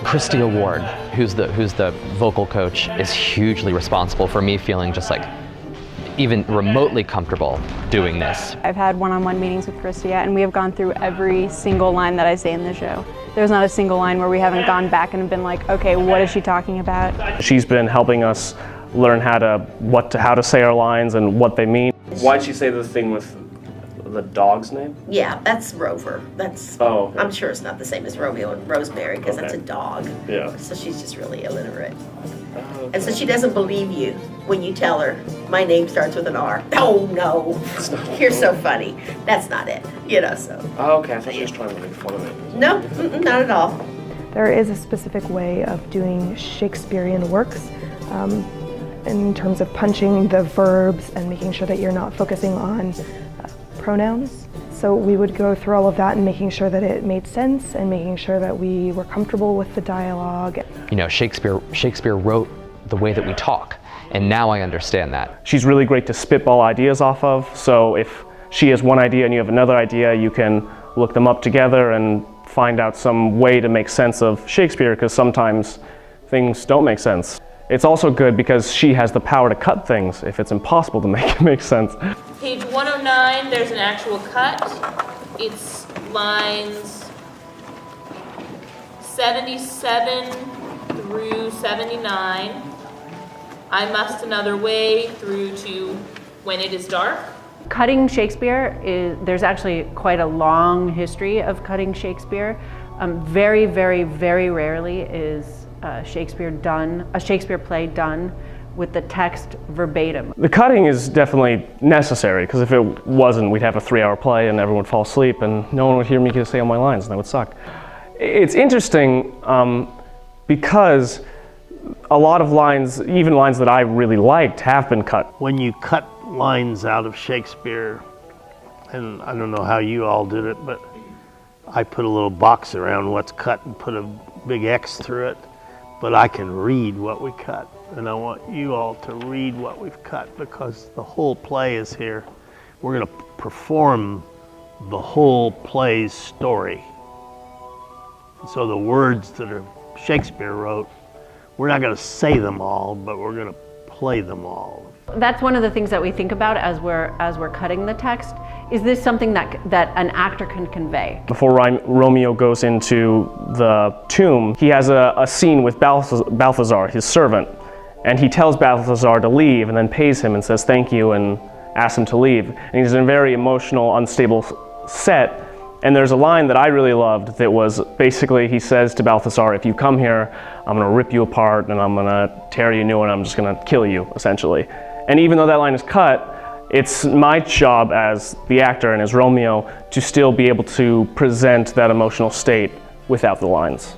Christy Award, who's the vocal coach, is hugely responsible for me feeling just like even remotely comfortable doing this. I've had one-on-one meetings with Christy, and we have gone through every single line that I say in the show. There's not a single line where we haven't gone back and been like, okay, what is she talking about? She's been helping us learn how to say our lines and what they mean. Why'd she say the thing with the dog's name? Yeah, that's Rover. That's. Oh. Okay. I'm sure it's not the same as Romeo and Rosemary because that's a dog. Yeah. So she's just really illiterate. Okay. And so she doesn't believe you when you tell her, my name starts with an R. Oh no, you're so funny. That's not it, so. Oh, okay, I thought she was trying to make fun of it. No, not at all. There is a specific way of doing Shakespearean works in terms of punching the verbs and making sure that you're not focusing on pronouns. So we would go through all of that and making sure that it made sense and making sure that we were comfortable with the dialogue. Shakespeare wrote the way that we talk, and now I understand that. She's really great to spitball ideas off of, so if she has one idea and you have another idea, you can look them up together and find out some way to make sense of Shakespeare, because sometimes things don't make sense. It's also good because she has the power to cut things if it's impossible to make it make sense. Page 109, there's an actual cut. It's lines 77 through 79. I must another way through to when it is dark. Cutting Shakespeare there's actually quite a long history of cutting Shakespeare. Very, very, very rarely is a Shakespeare play done with the text verbatim. The cutting is definitely necessary, because if it wasn't, we'd have a 3-hour play and everyone would fall asleep and no one would hear me say all my lines, and that would suck. It's interesting because a lot of lines, even lines that I really liked, have been cut. When you cut lines out of Shakespeare, and I don't know how you all did it, but I put a little box around what's cut and put a big X through it, but I can read what we cut, and I want you all to read what we've cut because the whole play is here. We're going to perform the whole play's story. So the words that Shakespeare wrote, we're not going to say them all, but we're going to play them all. That's one of the things that we think about as we're cutting the text. Is this something that an actor can convey? Before Romeo goes into the tomb, he has a scene with Balthazar, his servant, and he tells Balthazar to leave and then pays him and says thank you and asks him to leave. And he's in a very emotional, unstable set. And there's a line that I really loved that was basically, he says to Balthazar, if you come here, I'm going to rip you apart and I'm going to tear you new and I'm just going to kill you, essentially. And even though that line is cut, it's my job as the actor and as Romeo to still be able to present that emotional state without the lines.